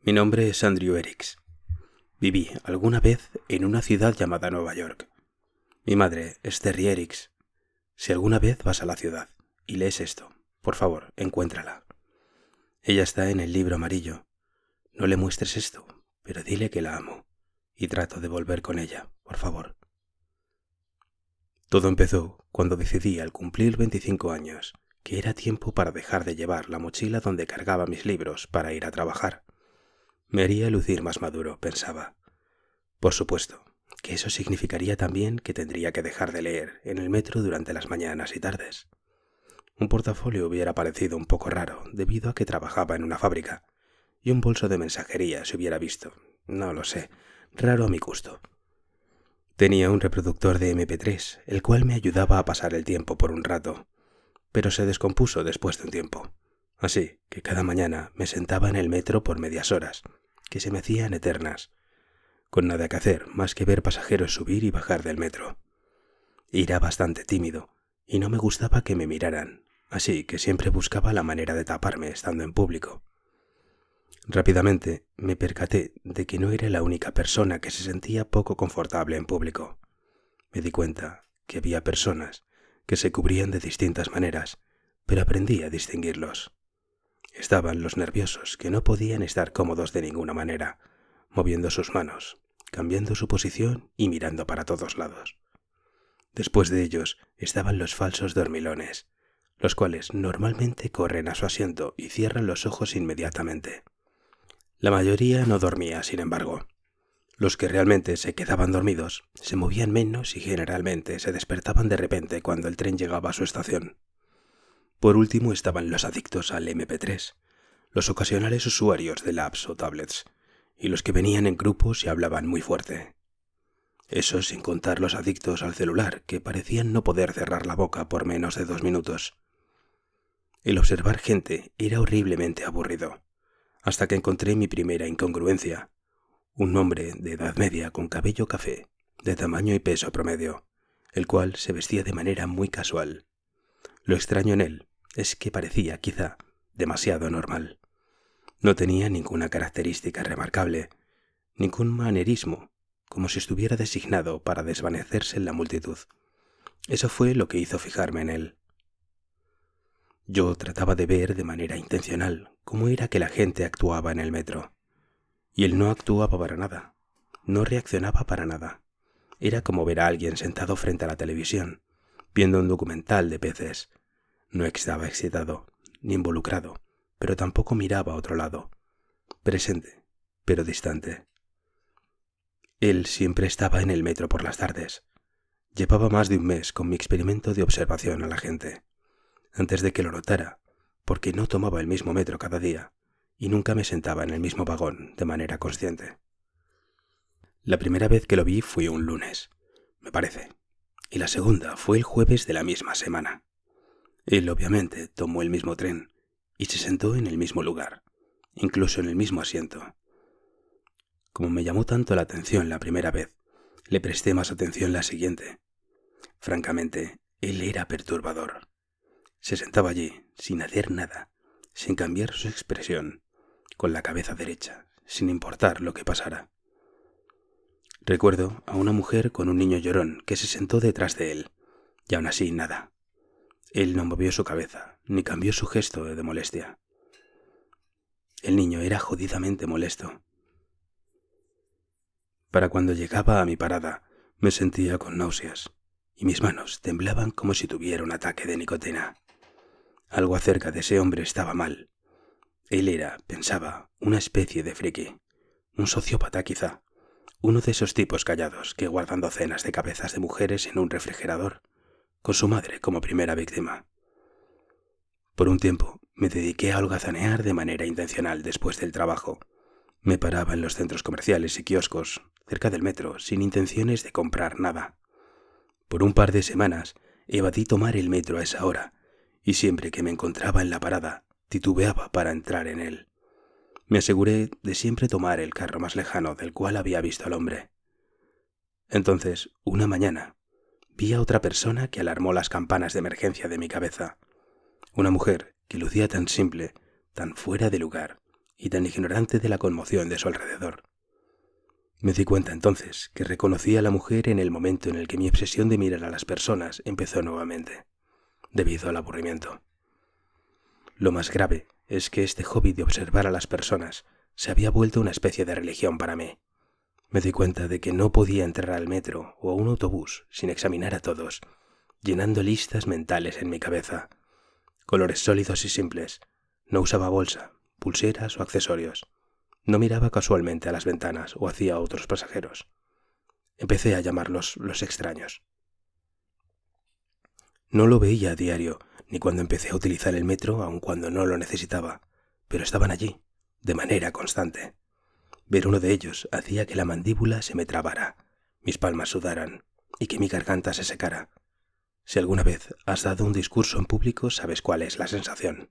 Mi nombre es Andrew Eriks. Viví alguna vez en una ciudad llamada Nueva York. Mi madre es Terry Eriks. Si alguna vez vas a la ciudad y lees esto, por favor, encuéntrala. Ella está en el libro amarillo. No le muestres esto, pero dile que la amo y trato de volver con ella, por favor. Todo empezó cuando decidí al cumplir 25 años que era tiempo para dejar de llevar la mochila donde cargaba mis libros para ir a trabajar. Me haría lucir más maduro, pensaba. Por supuesto, que eso significaría también que tendría que dejar de leer en el metro durante las mañanas y tardes. Un portafolio hubiera parecido un poco raro debido a que trabajaba en una fábrica, y un bolso de mensajería se hubiera visto, no lo sé, raro a mi gusto. Tenía un reproductor de MP3, el cual me ayudaba a pasar el tiempo por un rato, pero se descompuso después de un tiempo. Así que cada mañana me sentaba en el metro por medias horas, que se me hacían eternas, con nada que hacer más que ver pasajeros subir y bajar del metro. Era bastante tímido, y no me gustaba que me miraran, así que siempre buscaba la manera de taparme estando en público. Rápidamente me percaté de que no era la única persona que se sentía poco confortable en público. Me di cuenta que había personas que se cubrían de distintas maneras, pero aprendí a distinguirlos. Estaban los nerviosos que no podían estar cómodos de ninguna manera, moviendo sus manos, cambiando su posición y mirando para todos lados. Después de ellos estaban los falsos dormilones, los cuales normalmente corren a su asiento y cierran los ojos inmediatamente. La mayoría no dormía, sin embargo. Los que realmente se quedaban dormidos se movían menos y generalmente se despertaban de repente cuando el tren llegaba a su estación. Por último estaban los adictos al MP3, los ocasionales usuarios de laptops o tablets, y los que venían en grupos y hablaban muy fuerte. Eso sin contar los adictos al celular, que parecían no poder cerrar la boca por menos de 2 minutos. El observar gente era horriblemente aburrido, hasta que encontré mi primera incongruencia. Un hombre de edad media con cabello café, de tamaño y peso promedio, el cual se vestía de manera muy casual. Lo extraño en él es que parecía, quizá, demasiado normal. No tenía ninguna característica remarcable, ningún manerismo, como si estuviera designado para desvanecerse en la multitud. Eso fue lo que hizo fijarme en él. Yo trataba de ver de manera intencional cómo era que la gente actuaba en el metro. Y él no actuaba para nada, no reaccionaba para nada. Era como ver a alguien sentado frente a la televisión, viendo un documental de peces. No estaba excitado, ni involucrado, pero tampoco miraba a otro lado. Presente, pero distante. Él siempre estaba en el metro por las tardes. Llevaba más de un mes con mi experimento de observación a la gente, antes de que lo notara, porque no tomaba el mismo metro cada día y nunca me sentaba en el mismo vagón de manera consciente. La primera vez que lo vi fue un lunes, me parece, y la segunda fue el jueves de la misma semana. Él obviamente tomó el mismo tren y se sentó en el mismo lugar, incluso en el mismo asiento. Como me llamó tanto la atención la primera vez, le presté más atención la siguiente. Francamente, él era perturbador. Se sentaba allí, sin hacer nada, sin cambiar su expresión, con la cabeza derecha, sin importar lo que pasara. Recuerdo a una mujer con un niño llorón que se sentó detrás de él, y aún así nada. Él no movió su cabeza, ni cambió su gesto de molestia. El niño era jodidamente molesto. Para cuando llegaba a mi parada, me sentía con náuseas, y mis manos temblaban como si tuviera un ataque de nicotina. Algo acerca de ese hombre estaba mal. Él era, pensaba, una especie de friki, un sociópata quizá, uno de esos tipos callados que guardan docenas de cabezas de mujeres en un refrigerador, con su madre como primera víctima. Por un tiempo me dediqué a holgazanear de manera intencional después del trabajo. Me paraba en los centros comerciales y kioscos, cerca del metro, sin intenciones de comprar nada. Por un par de semanas evadí tomar el metro a esa hora, y siempre que me encontraba en la parada, titubeaba para entrar en él. Me aseguré de siempre tomar el carro más lejano del cual había visto al hombre. Entonces, una mañana, vi a otra persona que alarmó las campanas de emergencia de mi cabeza. Una mujer que lucía tan simple, tan fuera de lugar y tan ignorante de la conmoción de su alrededor. Me di cuenta entonces que reconocí a la mujer en el momento en el que mi obsesión de mirar a las personas empezó nuevamente, debido al aburrimiento. Lo más grave es que este hobby de observar a las personas se había vuelto una especie de religión para mí. Me di cuenta de que no podía entrar al metro o a un autobús sin examinar a todos, llenando listas mentales en mi cabeza. Colores sólidos y simples. No usaba bolsa, pulseras o accesorios. No miraba casualmente a las ventanas o hacia otros pasajeros. Empecé a llamarlos los extraños. No lo veía a diario, ni cuando empecé a utilizar el metro, aun cuando no lo necesitaba, pero estaban allí, de manera constante. Ver uno de ellos hacía que la mandíbula se me trabara, mis palmas sudaran y que mi garganta se secara. Si alguna vez has dado un discurso en público, sabes cuál es la sensación.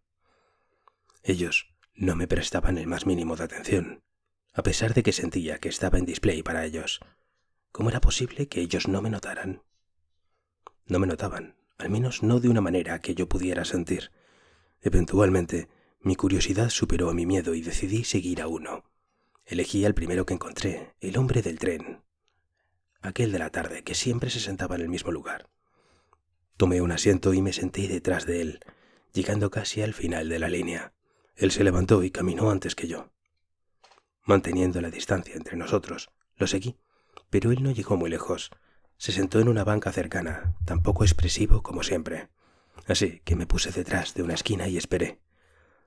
Ellos no me prestaban el más mínimo de atención, a pesar de que sentía que estaba en display para ellos. ¿Cómo era posible que ellos no me notaran? No me notaban, al menos no de una manera que yo pudiera sentir. Eventualmente, mi curiosidad superó a mi miedo y decidí seguir a uno. Elegí al primero que encontré, el hombre del tren, aquel de la tarde que siempre se sentaba en el mismo lugar. Tomé un asiento y me senté detrás de él, llegando casi al final de la línea. Él se levantó y caminó antes que yo. Manteniendo la distancia entre nosotros, lo seguí, pero él no llegó muy lejos. Se sentó en una banca cercana, tan poco expresivo como siempre. Así que me puse detrás de una esquina y esperé,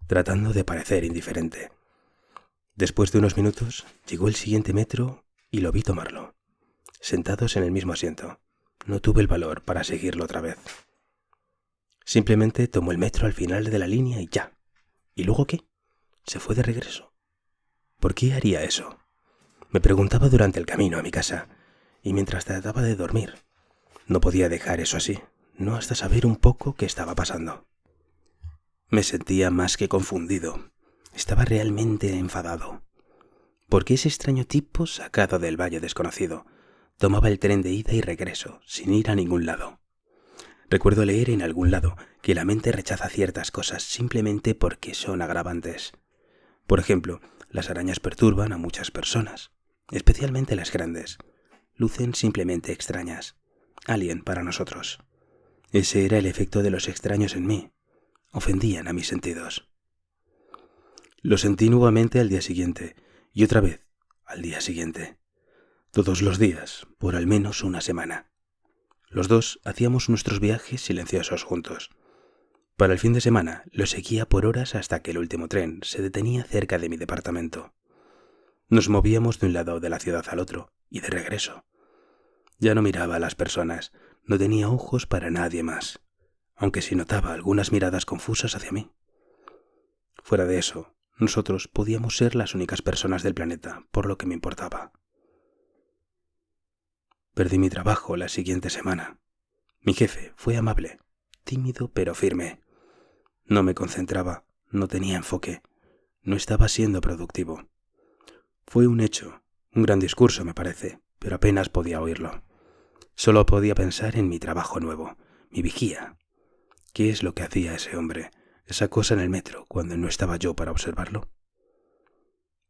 tratando de parecer indiferente. Después de unos minutos, llegó el siguiente metro y lo vi tomarlo, sentados en el mismo asiento. No tuve el valor para seguirlo otra vez. Simplemente tomó el metro al final de la línea y ya. ¿Y luego qué? Se fue de regreso. ¿Por qué haría eso? Me preguntaba durante el camino a mi casa y mientras trataba de dormir. No podía dejar eso así, no hasta saber un poco qué estaba pasando. Me sentía más que confundido. Estaba realmente enfadado. ¿Por qué ese extraño tipo sacado del valle desconocido tomaba el tren de ida y regreso sin ir a ningún lado? Recuerdo leer en algún lado que la mente rechaza ciertas cosas simplemente porque son agravantes. Por ejemplo, las arañas perturban a muchas personas, especialmente las grandes. Lucen simplemente extrañas. Alien para nosotros. Ese era el efecto de los extraños en mí. Ofendían a mis sentidos. Lo sentí nuevamente al día siguiente y otra vez al día siguiente. Todos los días, por al menos una semana. Los dos hacíamos nuestros viajes silenciosos juntos. Para el fin de semana lo seguía por horas hasta que el último tren se detenía cerca de mi departamento. Nos movíamos de un lado de la ciudad al otro y de regreso. Ya no miraba a las personas, no tenía ojos para nadie más, aunque sí notaba algunas miradas confusas hacia mí. Fuera de eso, nosotros podíamos ser las únicas personas del planeta, por lo que me importaba. Perdí mi trabajo la siguiente semana. Mi jefe fue amable, tímido pero firme. No me concentraba, no tenía enfoque, no estaba siendo productivo. Fue un hecho, un gran discurso me parece, pero apenas podía oírlo. Solo podía pensar en mi trabajo nuevo, mi vigía. ¿Qué es lo que hacía ese hombre, esa cosa en el metro, cuando no estaba yo para observarlo?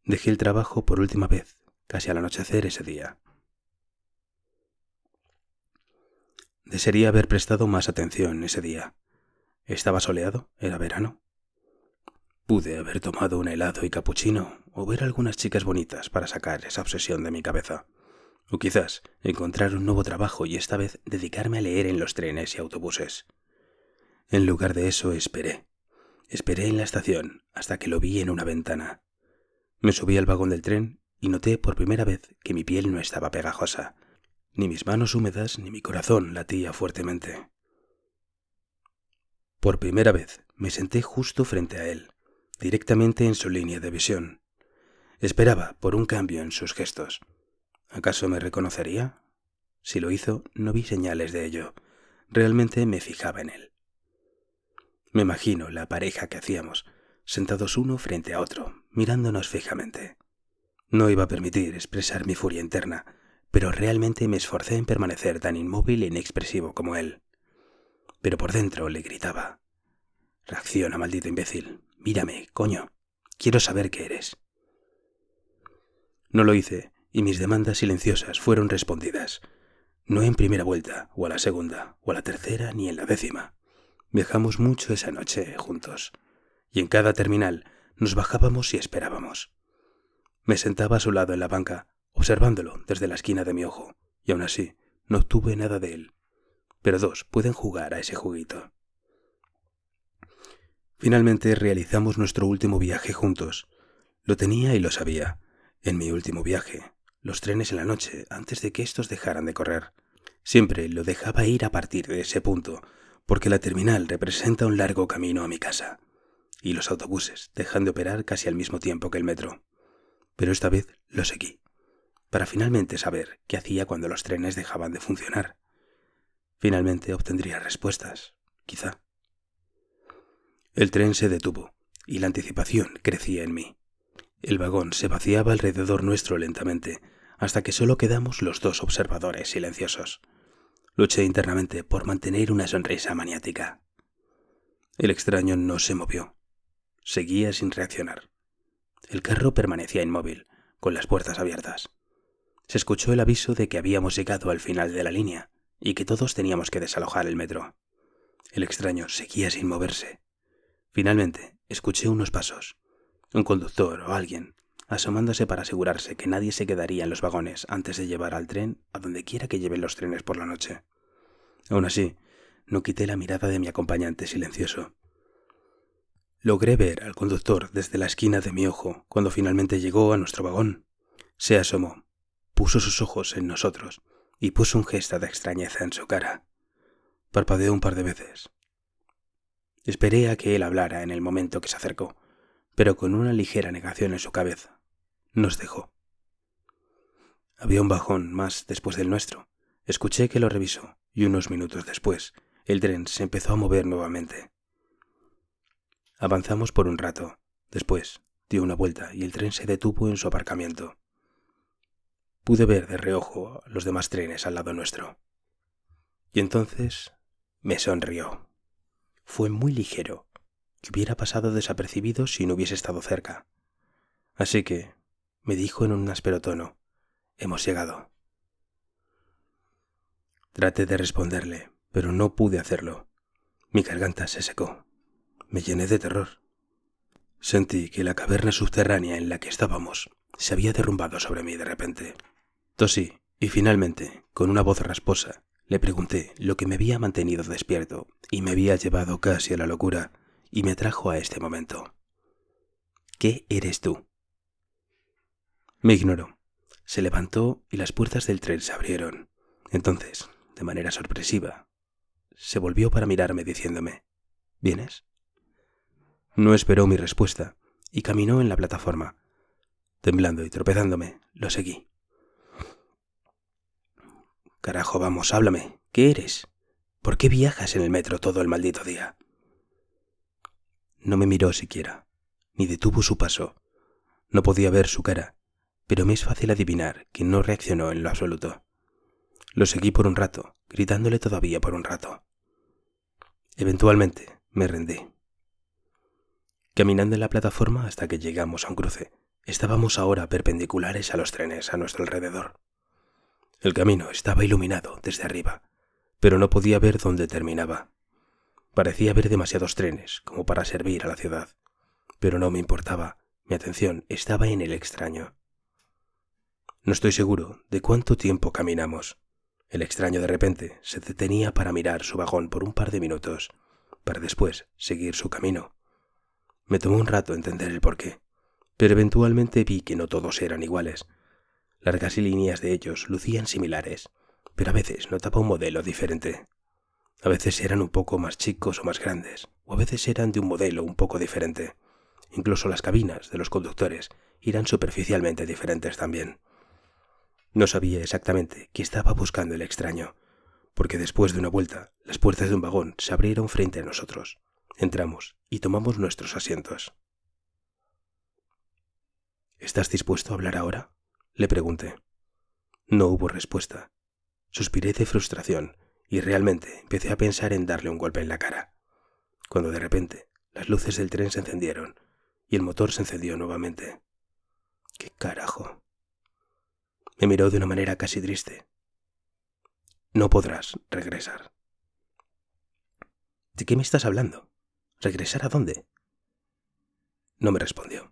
Dejé el trabajo por última vez, casi al anochecer ese día. Desearía haber prestado más atención ese día. ¿Estaba soleado? ¿Era verano? Pude haber tomado un helado y capuchino o ver algunas chicas bonitas para sacar esa obsesión de mi cabeza. O quizás encontrar un nuevo trabajo y esta vez dedicarme a leer en los trenes y autobuses. En lugar de eso esperé. Esperé en la estación hasta que lo vi en una ventana. Me subí al vagón del tren y noté por primera vez que mi piel no estaba pegajosa. Ni mis manos húmedas ni mi corazón latía fuertemente. Por primera vez me senté justo frente a él, directamente en su línea de visión. Esperaba por un cambio en sus gestos. ¿Acaso me reconocería? Si lo hizo, no vi señales de ello. Realmente me fijaba en él. Me imagino la pareja que hacíamos, sentados uno frente a otro, mirándonos fijamente. No iba a permitir expresar mi furia interna, pero realmente me esforcé en permanecer tan inmóvil e inexpresivo como él. Pero por dentro le gritaba: «Reacciona, maldito imbécil. Mírame, coño. Quiero saber qué eres. No lo hice, y mis demandas silenciosas fueron respondidas. No en primera vuelta, o a la segunda, o a la tercera, ni en la 10ª. Viajamos mucho esa noche juntos, y en cada terminal nos bajábamos y esperábamos. Me sentaba a su lado en la banca, observándolo desde la esquina de mi ojo, y aún así no obtuve nada de él. Pero dos pueden jugar a ese jueguito. Finalmente realizamos nuestro último viaje juntos. Lo tenía y lo sabía. En mi último viaje, los trenes en la noche, antes de que estos dejaran de correr. Siempre lo dejaba ir a partir de ese punto, porque la terminal representa un largo camino a mi casa, y los autobuses dejan de operar casi al mismo tiempo que el metro. Pero esta vez lo seguí, para finalmente saber qué hacía cuando los trenes dejaban de funcionar. Finalmente obtendría respuestas, quizá. El tren se detuvo, y la anticipación crecía en mí. El vagón se vaciaba alrededor nuestro lentamente, hasta que solo quedamos los dos observadores silenciosos. Luché internamente por mantener una sonrisa maniática. El extraño no se movió. Seguía sin reaccionar. El carro permanecía inmóvil, con las puertas abiertas. Se escuchó el aviso de que habíamos llegado al final de la línea y que todos teníamos que desalojar el metro. El extraño seguía sin moverse. Finalmente, escuché unos pasos. Un conductor o alguien asomándose para asegurarse que nadie se quedaría en los vagones antes de llevar al tren a donde quiera que lleven los trenes por la noche. Aún así, no quité la mirada de mi acompañante silencioso. Logré ver al conductor desde la esquina de mi ojo cuando finalmente llegó a nuestro vagón. Se asomó, puso sus ojos en nosotros y puso un gesto de extrañeza en su cara. Parpadeó un par de veces. Esperé a que él hablara en el momento que se acercó, pero con una ligera negación en su cabeza. Nos dejó. Había un vagón más después del nuestro. Escuché que lo revisó y unos minutos después el tren se empezó a mover nuevamente. Avanzamos por un rato. Después dio una vuelta y el tren se detuvo en su aparcamiento. Pude ver de reojo los demás trenes al lado nuestro. Y entonces me sonrió. Fue muy ligero, que hubiera pasado desapercibido si no hubiese estado cerca. Así que me dijo en un áspero tono: «Hemos llegado». Traté de responderle, pero no pude hacerlo. Mi garganta se secó. Me llené de terror. Sentí que la caverna subterránea en la que estábamos se había derrumbado sobre mí de repente. Tosí y finalmente, con una voz rasposa, le pregunté lo que me había mantenido despierto y me había llevado casi a la locura y me trajo a este momento. ¿Qué eres tú? Me ignoró. Se levantó y las puertas del tren se abrieron. Entonces, de manera sorpresiva, se volvió para mirarme diciéndome: ¿vienes? No esperó mi respuesta y caminó en la plataforma. Temblando y tropezándome, lo seguí. Carajo, vamos, háblame. ¿Qué eres? ¿Por qué viajas en el metro todo el maldito día? No me miró siquiera, ni detuvo su paso. No podía ver su cara, pero me es fácil adivinar que no reaccionó en lo absoluto. Lo seguí por un rato, gritándole todavía por un rato. Eventualmente me rendí. Caminando en la plataforma hasta que llegamos a un cruce, estábamos ahora perpendiculares a los trenes a nuestro alrededor. El camino estaba iluminado desde arriba, pero no podía ver dónde terminaba. Parecía haber demasiados trenes como para servir a la ciudad, pero no me importaba. Mi atención estaba en el extraño. No estoy seguro de cuánto tiempo caminamos. El extraño de repente se detenía para mirar su vagón por un par de minutos, para después seguir su camino. Me tomó un rato entender el porqué, pero eventualmente vi que no todos eran iguales. Largas líneas de ellos lucían similares, pero a veces notaba un modelo diferente. A veces eran un poco más chicos o más grandes, o a veces eran de un modelo un poco diferente. Incluso las cabinas de los conductores eran superficialmente diferentes también. No sabía exactamente qué estaba buscando el extraño, porque después de una vuelta, las puertas de un vagón se abrieron frente a nosotros. Entramos y tomamos nuestros asientos. ¿Estás dispuesto a hablar ahora?, le pregunté. No hubo respuesta. Suspiré de frustración y realmente empecé a pensar en darle un golpe en la cara, cuando de repente las luces del tren se encendieron y el motor se encendió nuevamente. ¿Qué carajo? Me miró de una manera casi triste. No podrás regresar. ¿De qué me estás hablando? ¿Regresar a dónde? No me respondió.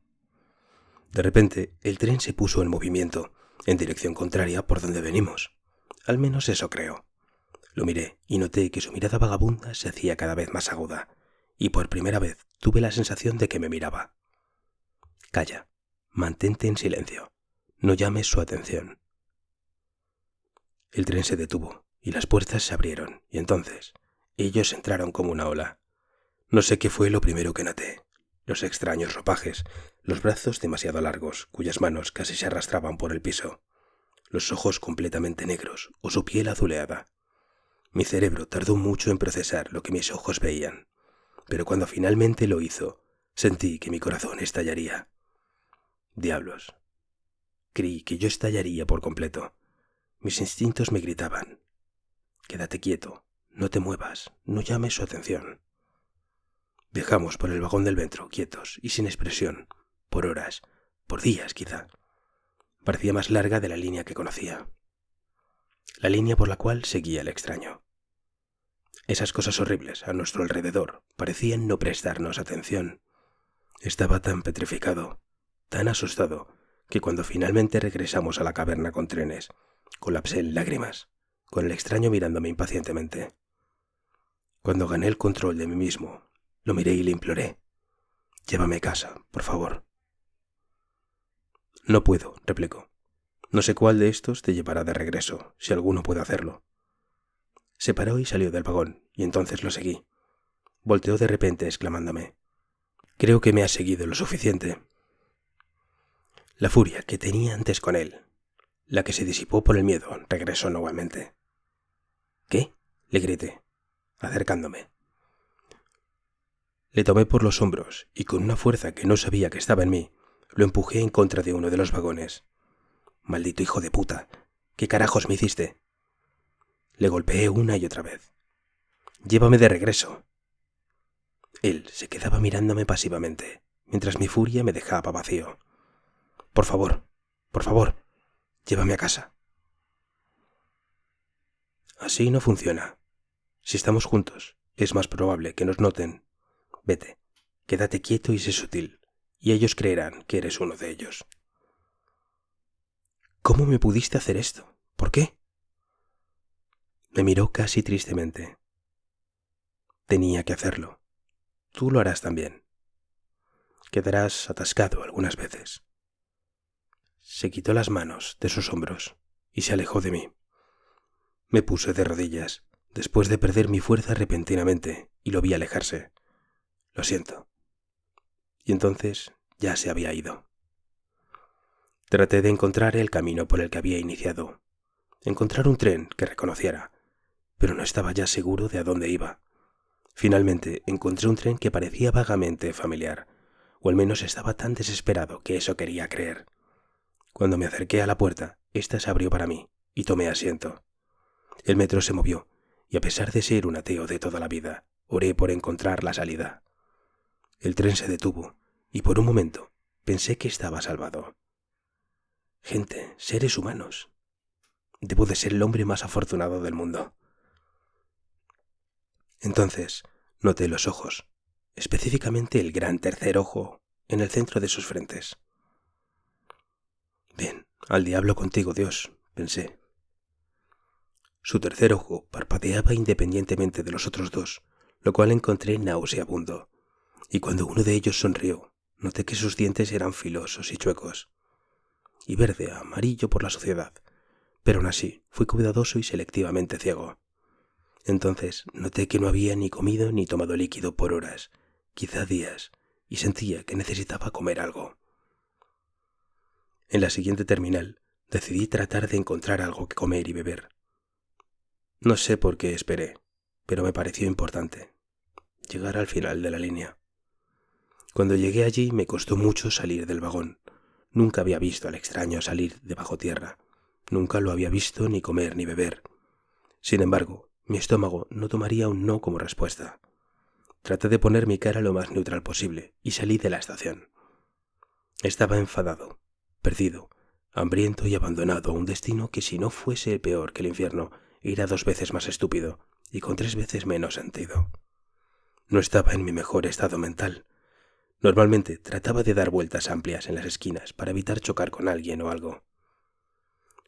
De repente, el tren se puso en movimiento, en dirección contraria por donde venimos. Al menos eso creo. Lo miré y noté que su mirada vagabunda se hacía cada vez más aguda, y por primera vez tuve la sensación de que me miraba. Calla, mantente en silencio, no llames su atención. El tren se detuvo y las puertas se abrieron, y entonces ellos entraron como una ola. No sé qué fue lo primero que noté. Los extraños ropajes, los brazos demasiado largos, cuyas manos casi se arrastraban por el piso, los ojos completamente negros o su piel azuleada. Mi cerebro tardó mucho en procesar lo que mis ojos veían, pero cuando finalmente lo hizo, sentí que mi corazón estallaría. Diablos. Creí que yo estallaría por completo. Mis instintos me gritaban: quédate quieto, no te muevas, no llames su atención. Viajamos por el vagón del metro, quietos y sin expresión, por horas, por días quizá. Parecía más larga de la línea que conocía, la línea por la cual seguía el extraño. Esas cosas horribles a nuestro alrededor parecían no prestarnos atención. Estaba tan petrificado, tan asustado, que cuando finalmente regresamos a la caverna con trenes, colapsé en lágrimas, con el extraño mirándome impacientemente. Cuando gané el control de mí mismo, lo miré y le imploré: llévame a casa, por favor. No puedo, replicó. No sé cuál de estos te llevará de regreso, si alguno puede hacerlo. Se paró y salió del vagón, y entonces lo seguí. Volteó de repente exclamándome: creo que me has seguido lo suficiente. La furia que tenía antes con él, la que se disipó por el miedo, regresó nuevamente. ¿Qué? Le grité, acercándome. Le tomé por los hombros y con una fuerza que no sabía que estaba en mí, lo empujé en contra de uno de los vagones. «Maldito hijo de puta, ¿qué carajos me hiciste?» Le golpeé una y otra vez. «Llévame de regreso». Él se quedaba mirándome pasivamente, mientras mi furia me dejaba vacío. Por favor, llévame a casa». Así no funciona. Si estamos juntos, es más probable que nos noten. Vete, quédate quieto y sé sutil, y ellos creerán que eres uno de ellos. ¿Cómo me pudiste hacer esto? ¿Por qué? Me miró casi tristemente. Tenía que hacerlo. Tú lo harás también. Quedarás atascado algunas veces. Se quitó las manos de sus hombros y se alejó de mí. Me puse de rodillas, después de perder mi fuerza repentinamente, y lo vi alejarse. Lo siento. Y entonces ya se había ido. Traté de encontrar el camino por el que había iniciado, encontrar un tren que reconociera, pero no estaba ya seguro de a dónde iba. Finalmente encontré un tren que parecía vagamente familiar, o al menos estaba tan desesperado que eso quería creer. Cuando me acerqué a la puerta, ésta se abrió para mí y tomé asiento. El metro se movió, y a pesar de ser un ateo de toda la vida, oré por encontrar la salida. El tren se detuvo, y por un momento pensé que estaba salvado. Gente, seres humanos. Debo de ser el hombre más afortunado del mundo. Entonces noté los ojos, específicamente el gran tercer ojo en el centro de sus frentes. Bien, al diablo contigo, Dios, pensé. Su tercer ojo parpadeaba independientemente de los otros dos, lo cual encontré nauseabundo, y cuando uno de ellos sonrió, noté que sus dientes eran filosos y chuecos, y verde a amarillo por la suciedad, pero aún así fui cuidadoso y selectivamente ciego. Entonces noté que no había ni comido ni tomado líquido por horas, quizá días, y sentía que necesitaba comer algo. En la siguiente terminal decidí tratar de encontrar algo que comer y beber. No sé por qué esperé, pero me pareció importante llegar al final de la línea. Cuando llegué allí me costó mucho salir del vagón. Nunca había visto al extraño salir de bajo tierra. Nunca lo había visto ni comer ni beber. Sin embargo, mi estómago no tomaría un no como respuesta. Traté de poner mi cara lo más neutral posible y salí de la estación. Estaba enfadado, perdido, hambriento y abandonado a un destino que, si no fuese peor que el infierno, era 2 veces más estúpido y con 3 veces menos sentido. No estaba en mi mejor estado mental. Normalmente trataba de dar vueltas amplias en las esquinas para evitar chocar con alguien o algo.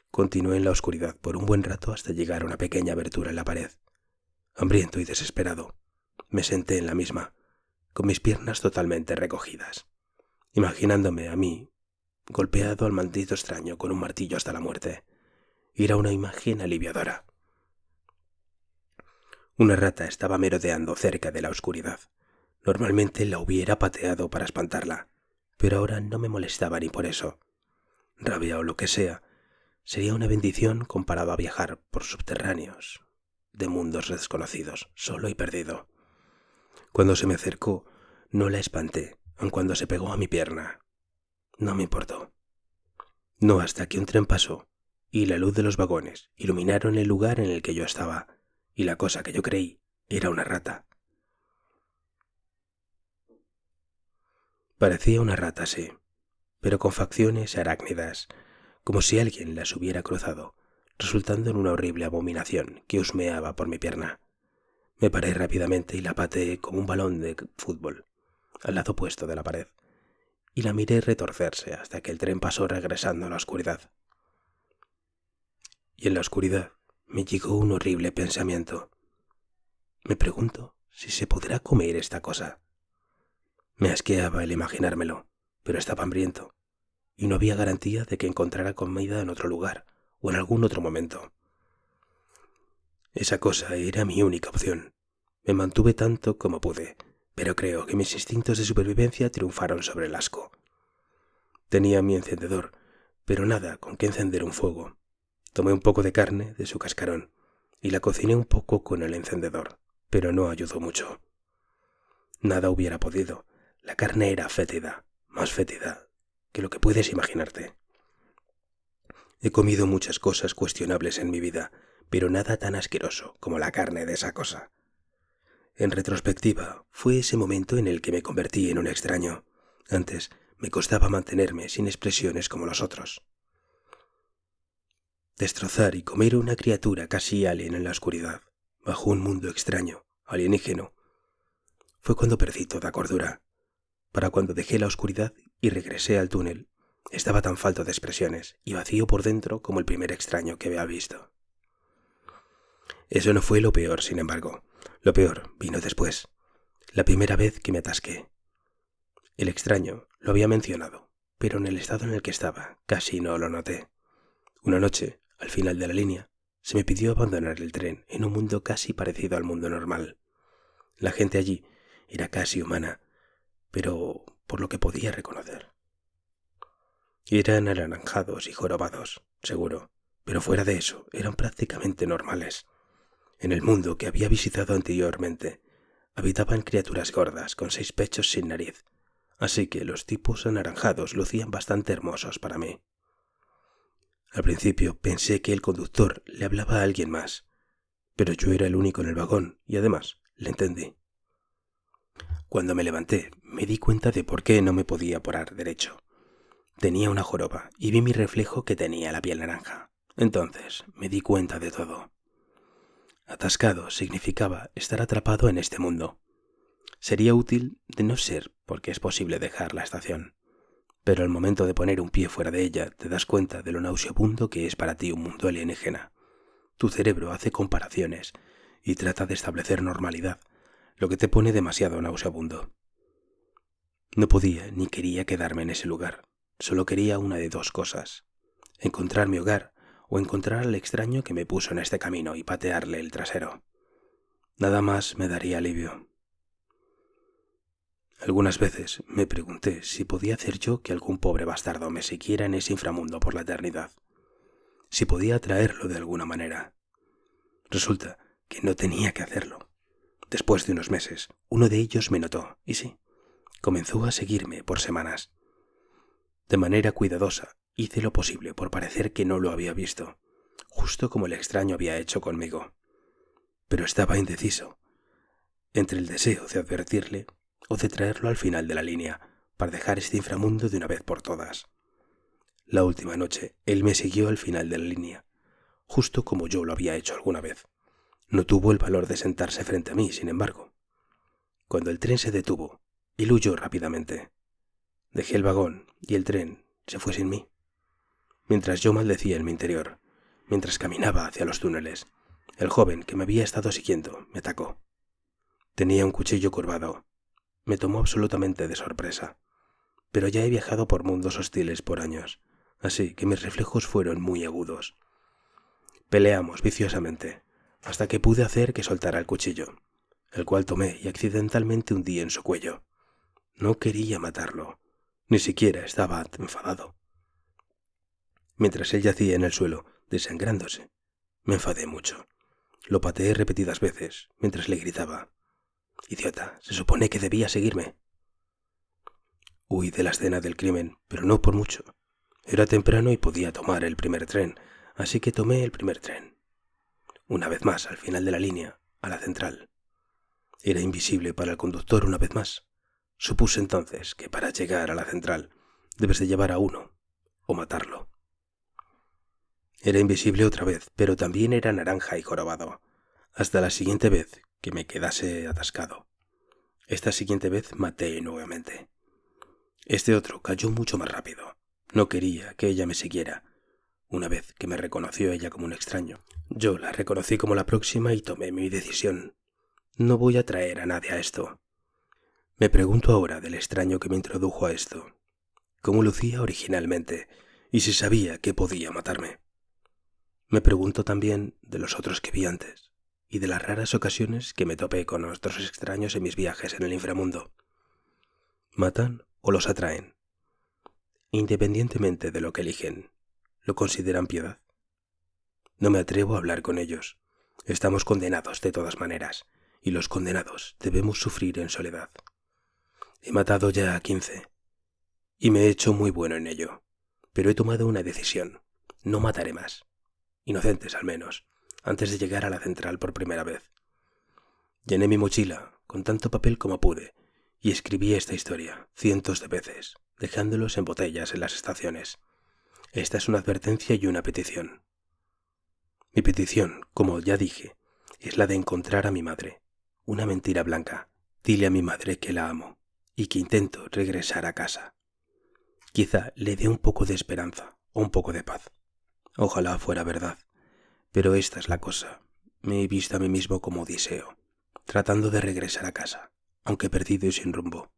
Continué en la oscuridad por un buen rato hasta llegar a una pequeña abertura en la pared. Hambriento y desesperado, me senté en la misma, con mis piernas totalmente recogidas, imaginándome a mí golpeado al maldito extraño con un martillo hasta la muerte. Era una imagen aliviadora. Una rata estaba merodeando cerca de la oscuridad. Normalmente la hubiera pateado para espantarla, pero ahora no me molestaba ni por eso. Rabia o lo que sea, sería una bendición comparado a viajar por subterráneos de mundos desconocidos, solo y perdido. Cuando se me acercó, no la espanté, aun cuando se pegó a mi pierna. No me importó. No hasta que un tren pasó, y la luz de los vagones iluminaron el lugar en el que yo estaba, y la cosa que yo creí era una rata. Parecía una rata, sí, pero con facciones arácnidas, como si alguien las hubiera cruzado, resultando en una horrible abominación que husmeaba por mi pierna. Me paré rápidamente y la pateé como un balón de fútbol, al lado opuesto de la pared, y la miré retorcerse hasta que el tren pasó regresando a la oscuridad. Y en la oscuridad me llegó un horrible pensamiento. Me pregunto si se podrá comer esta cosa. Me asqueaba el imaginármelo, pero estaba hambriento, y no había garantía de que encontrara comida en otro lugar o en algún otro momento. Esa cosa era mi única opción. Me mantuve tanto como pude, pero creo que mis instintos de supervivencia triunfaron sobre el asco. Tenía mi encendedor, pero nada con que encender un fuego. Tomé un poco de carne de su cascarón y la cociné un poco con el encendedor, pero no ayudó mucho. Nada hubiera podido. La carne era fétida, más fétida que lo que puedes imaginarte. He comido muchas cosas cuestionables en mi vida, pero nada tan asqueroso como la carne de esa cosa. En retrospectiva, fue ese momento en el que me convertí en un extraño. Antes me costaba mantenerme sin expresiones como los otros. Destrozar y comer una criatura casi alien en la oscuridad, bajo un mundo extraño, alienígeno, fue cuando perdí toda cordura. Para cuando dejé la oscuridad y regresé al túnel, estaba tan falto de expresiones y vacío por dentro como el primer extraño que había visto. Eso no fue lo peor, sin embargo. Lo peor vino después, la primera vez que me atasqué. El extraño lo había mencionado, pero en el estado en el que estaba casi no lo noté. Una noche, al final de la línea, se me pidió abandonar el tren en un mundo casi parecido al mundo normal. La gente allí era casi humana, pero por lo que podía reconocer. Eran anaranjados y jorobados, seguro, pero fuera de eso eran prácticamente normales. En el mundo que había visitado anteriormente, habitaban criaturas gordas con 6 pechos sin nariz, así que los tipos anaranjados lucían bastante hermosos para mí. Al principio pensé que el conductor le hablaba a alguien más, pero yo era el único en el vagón y además le entendí. Cuando me levanté, me di cuenta de por qué no me podía parar derecho. Tenía una joroba y vi mi reflejo que tenía la piel naranja. Entonces me di cuenta de todo. Atascado significaba estar atrapado en este mundo. Sería útil de no ser porque es posible dejar la estación. Pero al momento de poner un pie fuera de ella te das cuenta de lo nauseabundo que es para ti un mundo alienígena. Tu cerebro hace comparaciones y trata de establecer normalidad, lo que te pone demasiado nauseabundo. No podía ni quería quedarme en ese lugar. Solo quería una de 2 cosas: encontrar mi hogar o encontrar al extraño que me puso en este camino y patearle el trasero. Nada más me daría alivio. Algunas veces me pregunté si podía hacer yo que algún pobre bastardo me siguiera en ese inframundo por la eternidad. Si podía atraerlo de alguna manera. Resulta que no tenía que hacerlo. Después de unos meses, uno de ellos me notó, y sí, comenzó a seguirme por semanas. De manera cuidadosa, hice lo posible por parecer que no lo había visto, justo como el extraño había hecho conmigo. Pero estaba indeciso, entre el deseo de advertirle o de traerlo al final de la línea, para dejar este inframundo de una vez por todas. La última noche, él me siguió al final de la línea, justo como yo lo había hecho alguna vez. No tuvo el valor de sentarse frente a mí, sin embargo. Cuando el tren se detuvo, él huyó rápidamente. Dejé el vagón y el tren se fue sin mí. Mientras yo maldecía en mi interior, mientras caminaba hacia los túneles, el joven que me había estado siguiendo me atacó. Tenía un cuchillo curvado. Me tomó absolutamente de sorpresa. Pero ya he viajado por mundos hostiles por años, así que mis reflejos fueron muy agudos. Peleamos viciosamente, hasta que pude hacer que soltara el cuchillo, el cual tomé y accidentalmente hundí en su cuello. No quería matarlo, ni siquiera estaba enfadado. Mientras él yacía en el suelo, desangrándose, me enfadé mucho. Lo pateé repetidas veces, mientras le gritaba: «Idiota, se supone que debía seguirme». Huí de la escena del crimen, pero no por mucho. Era temprano y podía tomar el primer tren, así que tomé el primer tren. Una vez más, al final de la línea, a la central. Era invisible para el conductor una vez más. Supuse entonces que para llegar a la central debes de llevar a uno o matarlo. Era invisible otra vez, pero también era naranja y jorobado, hasta la siguiente vez que me quedase atascado. Esta siguiente vez maté nuevamente. Este otro cayó mucho más rápido. No quería que ella me siguiera. Una vez que me reconoció ella como un extraño, yo la reconocí como la próxima y tomé mi decisión. No voy a traer a nadie a esto. Me pregunto ahora del extraño que me introdujo a esto, cómo lucía originalmente y si sabía que podía matarme. Me pregunto también de los otros que vi antes y de las raras ocasiones que me topé con otros extraños en mis viajes en el inframundo. ¿Matan o los atraen? Independientemente de lo que eligen, ¿lo consideran piedad? No me atrevo a hablar con ellos. Estamos condenados de todas maneras, y los condenados debemos sufrir en soledad. He matado ya a 15, y me he hecho muy bueno en ello, pero he tomado una decisión. No mataré más, inocentes al menos, antes de llegar a la central por primera vez. Llené mi mochila con tanto papel como pude, y escribí esta historia cientos de veces, dejándolos en botellas en las estaciones. Esta es una advertencia y una petición. Mi petición, como ya dije, es la de encontrar a mi madre. Una mentira blanca. Dile a mi madre que la amo y que intento regresar a casa. Quizá le dé un poco de esperanza o un poco de paz. Ojalá fuera verdad. Pero esta es la cosa. Me he visto a mí mismo como Odiseo, tratando de regresar a casa, aunque perdido y sin rumbo.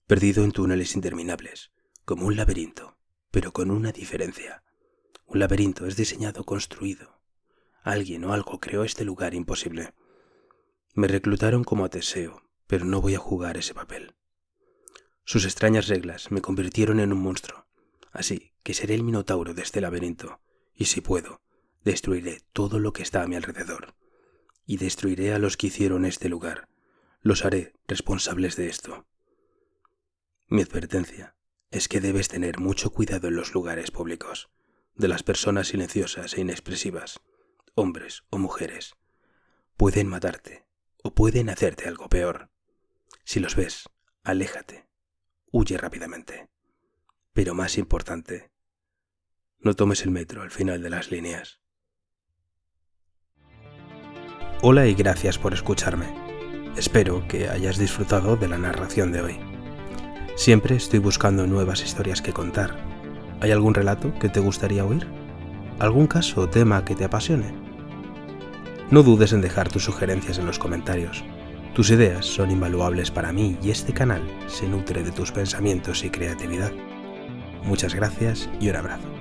Perdido en túneles interminables, como un laberinto, pero con una diferencia. Un laberinto es diseñado, construido. Alguien o algo creó este lugar imposible. Me reclutaron como a Teseo, pero no voy a jugar ese papel. Sus extrañas reglas me convirtieron en un monstruo, así que seré el minotauro de este laberinto, y si puedo, destruiré todo lo que está a mi alrededor, y destruiré a los que hicieron este lugar. Los haré responsables de esto. Mi advertencia es que debes tener mucho cuidado en los lugares públicos, de las personas silenciosas e inexpresivas, hombres o mujeres. Pueden matarte o pueden hacerte algo peor. Si los ves, aléjate, huye rápidamente. Pero más importante, no tomes el metro al final de las líneas. Hola y gracias por escucharme. Espero que hayas disfrutado de la narración de hoy. Siempre estoy buscando nuevas historias que contar. ¿Hay algún relato que te gustaría oír? ¿Algún caso o tema que te apasione? No dudes en dejar tus sugerencias en los comentarios. Tus ideas son invaluables para mí y este canal se nutre de tus pensamientos y creatividad. Muchas gracias y un abrazo.